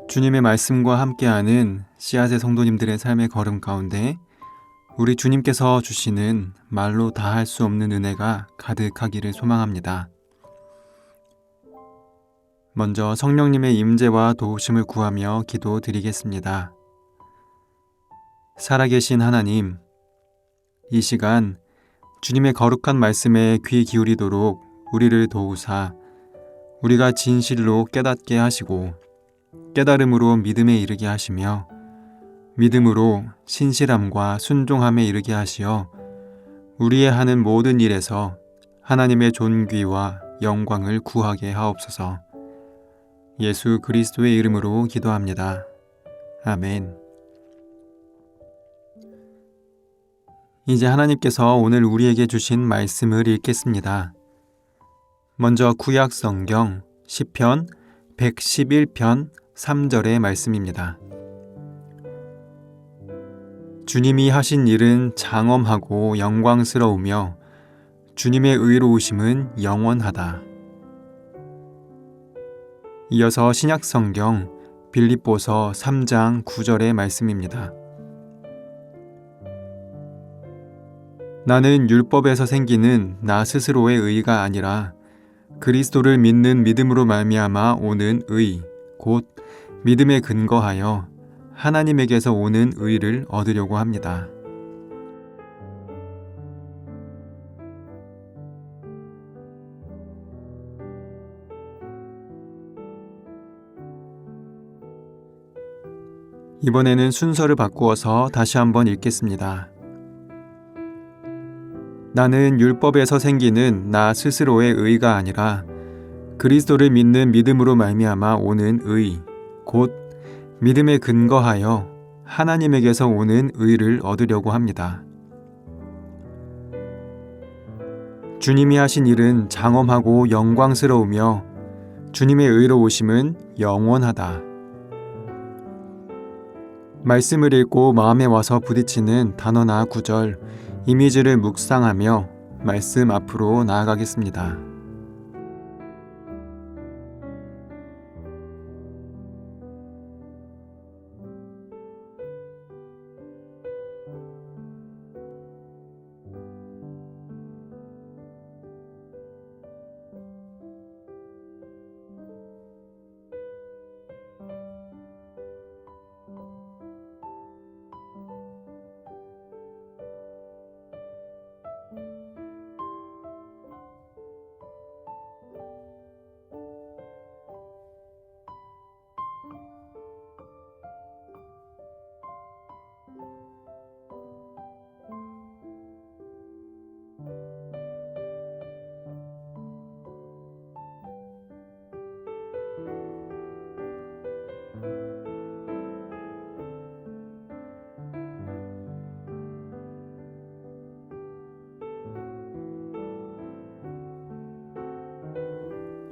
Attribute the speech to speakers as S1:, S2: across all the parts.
S1: 주님의 말씀과 함께하는 씨앗의 성도님들의 삶의 걸음 가운데 우리 주님께서 주시는 말로 다 할 수 없는 은혜가 가득하기를 소망합니다. 먼저 성령님의 임재와 도우심을 구하며 기도드리겠습니다. 살아계신 하나님, 이 시간 주님의 거룩한 말씀에 귀 기울이도록 우리를 도우사 우리가 진실로 깨닫게 하시고 깨달음으로 믿음에 이르게 하시며 믿음으로 신실함과 순종함에 이르게 하시어 우리의 하는 모든 일에서 하나님의 존귀와 영광을 구하게 하옵소서. 예수 그리스도의 이름으로 기도합니다. 아멘. 이제 하나님께서 오늘 우리에게 주신 말씀을 읽겠습니다. 먼저 구약 성경 시편 111편 3절의 말씀입니다. 주님이 하신 일은 장엄하고 영광스러우며 주님의 의로우심은 영원하다. 이어서 신약 성경 빌립보서 3장 9절의 말씀입니다. 나는 율법에서 생기는 나 스스로의 의가 아니라 그리스도를 믿는 믿음으로 말미암아 오는 의, 곧 믿음에 근거하여 하나님에게서 오는 의를 얻으려고 합니다. 이번에는 순서를 바꾸어서 다시 한번 읽겠습니다. 나는 율법에서 생기는 나 스스로의 의가 아니라 그리스도를 믿는 믿음으로 말미암아 오는 의, 곧 믿음에 근거하여 하나님에게서 오는 의를 얻으려고 합니다. 주님이 하신 일은 장엄하고 영광스러우며 주님의 의로우심은 영원하다. 말씀을 읽고 마음에 와서 부딪히는 단어나 구절, 이미지를 묵상하며 말씀 앞으로 나아가겠습니다.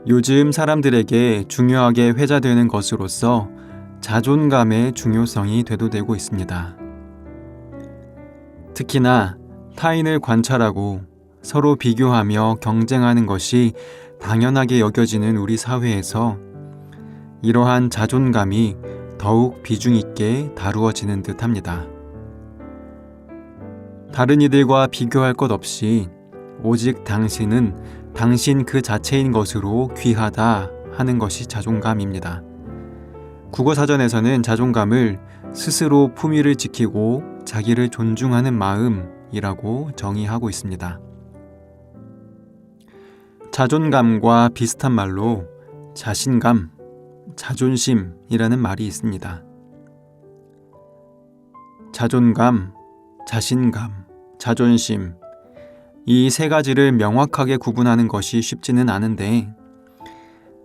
S1: 요즘 사람들에게 중요하게 회자되는 것으로서 자존감의 중요성이 되도되고 있습니다. 특히나 타인을 관찰하고 서로 비교하며 경쟁하는 것이 당연하게 여겨지는 우리 사회에서 이러한 자존감이 더욱 비중 있게 다루어지는 듯합니다. 다른 이들과 비교할 것 없이 오직 당신은 당신 그 자체인 것으로 귀하다 하는 것이 자존감입니다. 국어사전에서는 자존감을 스스로 품위를 지키고 자기를 존중하는 마음이라고 정의하고 있습니다. 자존감과 비슷한 말로 자신감, 자존심이라는 말이 있습니다. 자존감, 자신감, 자존심, 이 세 가지를 명확하게 구분하는 것이 쉽지는 않은데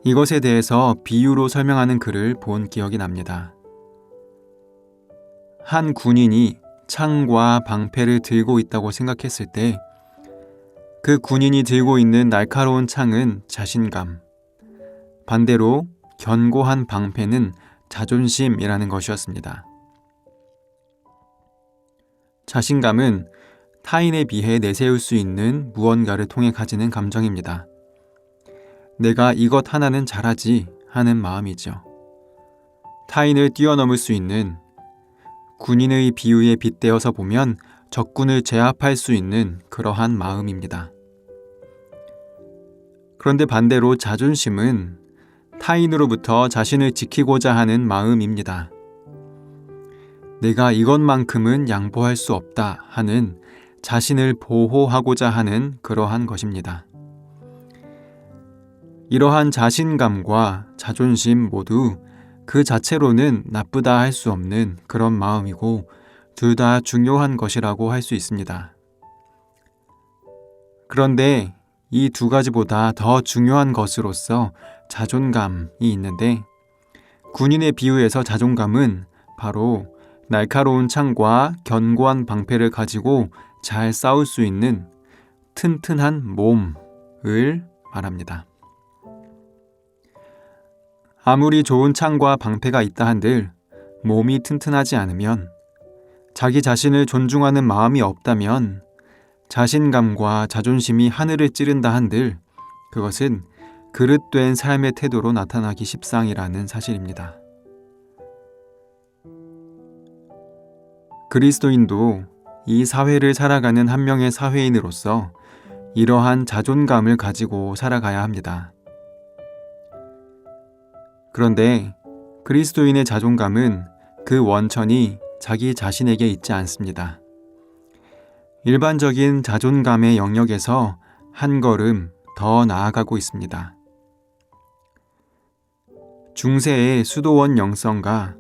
S1: 이것에 대해서 비유로 설명하는 글을 본 기억이 납니다. 한 군인이 창과 방패를 들고 있다고 생각했을 때 그 군인이 들고 있는 날카로운 창은 자신감, 반대로 견고한 방패는 자존심이라는 것이었습니다. 자신감은 타인에 비해 내세울 수 있는 무언가를 통해 가지는 감정입니다. 내가 이것 하나는 잘하지 하는 마음이죠. 타인을 뛰어넘을 수 있는, 군인의 비유에 빗대어서 보면 적군을 제압할 수 있는 그러한 마음입니다. 그런데 반대로 자존심은 타인으로부터 자신을 지키고자 하는 마음입니다. 내가 이것만큼은 양보할 수 없다 하는 자신을 보호하고자 하는 그러한 것입니다. 이러한 자신감과 자존심 모두 그 자체로는 나쁘다 할 수 없는 그런 마음이고 둘 다 중요한 것이라고 할 수 있습니다. 그런데 이 두 가지보다 더 중요한 것으로서 자존감이 있는데, 군인의 비유에서 자존감은 바로 날카로운 창과 견고한 방패를 가지고 잘 싸울 수 있는 튼튼한 몸을 말합니다. 아무리 좋은 창과 방패가 있다 한들 몸이 튼튼하지 않으면, 자기 자신을 존중하는 마음이 없다면, 자신감과 자존심이 하늘을 찌른다 한들 그것은 그릇된 삶의 태도로 나타나기 십상이라는 사실입니다. 그리스도인도 이 사회를 살아가는 한 명의 사회인으로서 이러한 자존감을 가지고 살아가야 합니다. 그런데 그리스도인의 자존감은 그 원천이 자기 자신에게 있지 않습니다. 일반적인 자존감의 영역에서 한 걸음 더 나아가고 있습니다. 중세의 수도원 영성가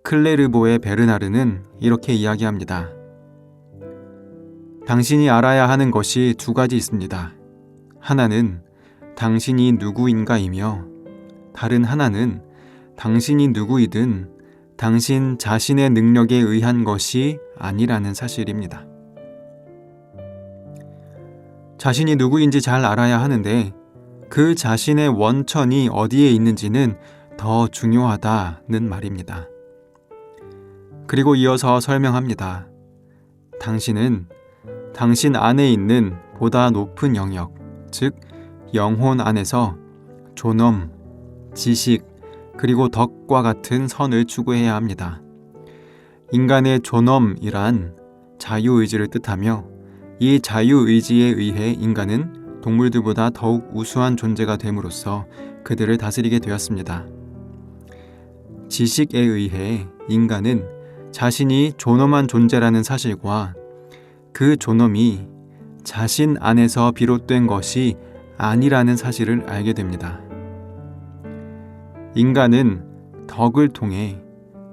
S1: 클레르보의 베르나르는 이렇게 이야기합니다. 당신이 알아야 하는 것이 두 가지 있습니다. 하나는 당신이 누구인가이며, 다른 하나는 당신이 누구이든 당신 자신의 능력에 의한 것이 아니라는 사실입니다. 자신이 누구인지 잘 알아야 하는데 그 자신의 원천이 어디에 있는지는 더 중요하다는 말입니다. 그리고 이어서 설명합니다. 당신은 당신 안에 있는 보다 높은 영역, 즉 영혼 안에서 존엄, 지식, 그리고 덕과 같은 선을 추구해야 합니다. 인간의 존엄이란 자유의지를 뜻하며, 이 자유의지에 의해 인간은 동물들보다 더욱 우수한 존재가 됨으로써 그들을 다스리게 되었습니다. 지식에 의해 인간은 자신이 존엄한 존재라는 사실과 그 존엄이 자신 안에서 비롯된 것이 아니라는 사실을 알게 됩니다. 인간은 덕을 통해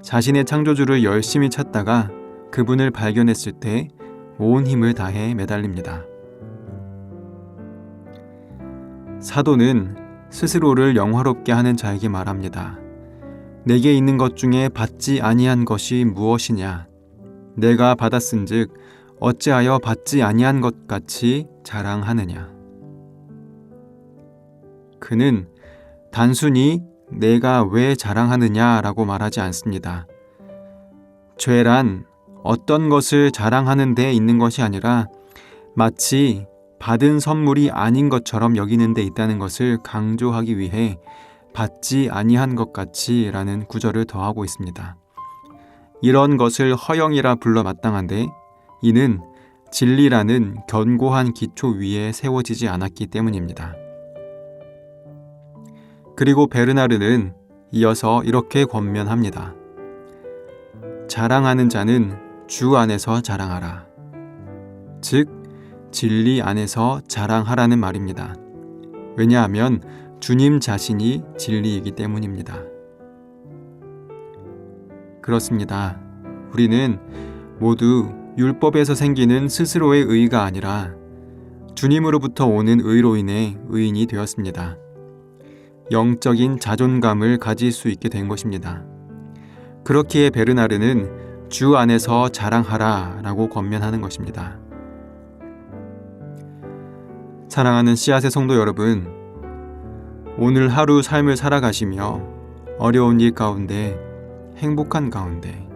S1: 자신의 창조주를 열심히 찾다가 그분을 발견했을 때 온 힘을 다해 매달립니다. 사도는 스스로를 영화롭게 하는 자에게 말합니다. 내게 있는 것 중에 받지 아니한 것이 무엇이냐? 내가 받았은즉 어찌하여 받지 아니한 것 같이 자랑하느냐? 그는 단순히 내가 왜 자랑하느냐라고 말하지 않습니다. 죄란 어떤 것을 자랑하는 데 있는 것이 아니라 마치 받은 선물이 아닌 것처럼 여기는 데 있다는 것을 강조하기 위해 받지 아니한 것 같이 라는 구절을 더하고 있습니다. 이런 것을 허영이라 불러 마땅한데 이는 진리라는 견고한 기초 위에 세워지지 않았기 때문입니다. 그리고 베르나르는 이어서 이렇게 권면합니다. 자랑하는 자는 주 안에서 자랑하라. 즉 진리 안에서 자랑하라는 말입니다. 왜냐하면 주님 자신이 진리이기 때문입니다. 그렇습니다. 우리는 모두 율법에서 생기는 스스로의 의가 아니라 주님으로부터 오는 의로 인해 의인이 되었습니다. 영적인 자존감을 가질 수 있게 된 것입니다. 그렇기에 베르나르는 주 안에서 자랑하라 라고 권면하는 것입니다. 사랑하는 씨앗의 성도 여러분, 오늘 하루 삶을 살아가시며 어려운 일 가운데, 행복한 가운데,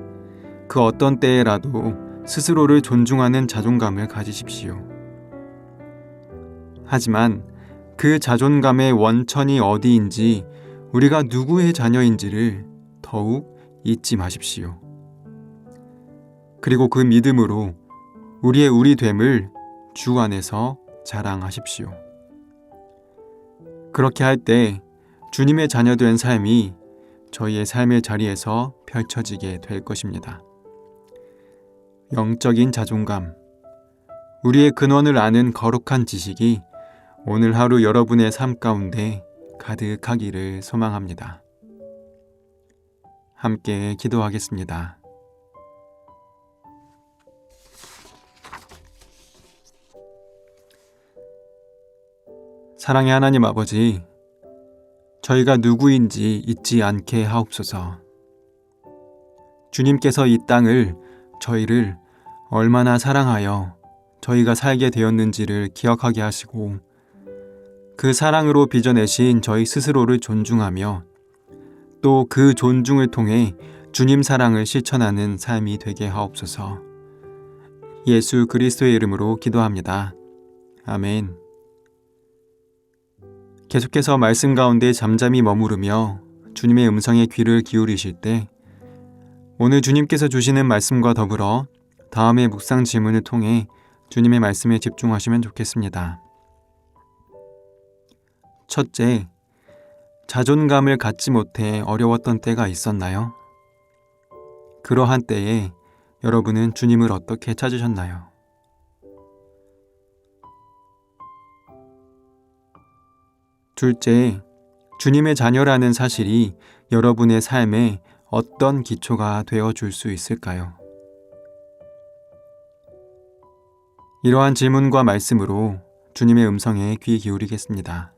S1: 그 어떤 때에라도 스스로를 존중하는 자존감을 가지십시오. 하지만 그 자존감의 원천이 어디인지, 우리가 누구의 자녀인지를 더욱 잊지 마십시오. 그리고 그 믿음으로 우리의 우리됨을 주 안에서 자랑하십시오. 그렇게 할 때 주님의 자녀된 삶이 저희의 삶의 자리에서 펼쳐지게 될 것입니다. 영적인 자존감, 우리의 근원을 아는 거룩한 지식이 오늘 하루 여러분의 삶 가운데 가득하기를 소망합니다. 함께 기도하겠습니다. 사랑의 하나님 아버지, 저희가 누구인지 잊지 않게 하옵소서. 주님께서 이 땅을, 저희를 얼마나 사랑하여 저희가 살게 되었는지를 기억하게 하시고 그 사랑으로 빚어내신 저희 스스로를 존중하며 또 그 존중을 통해 주님 사랑을 실천하는 삶이 되게 하옵소서. 예수 그리스도의 이름으로 기도합니다. 아멘. 계속해서 말씀 가운데 잠잠히 머무르며 주님의 음성에 귀를 기울이실 때 오늘 주님께서 주시는 말씀과 더불어 다음의 묵상 질문을 통해 주님의 말씀에 집중하시면 좋겠습니다. 첫째, 자존감을 갖지 못해 어려웠던 때가 있었나요? 그러한 때에 여러분은 주님을 어떻게 찾으셨나요? 둘째, 주님의 자녀라는 사실이 여러분의 삶에 어떤 기초가 되어줄 수 있을까요? 이러한 질문과 말씀으로 주님의 음성에 귀 기울이겠습니다.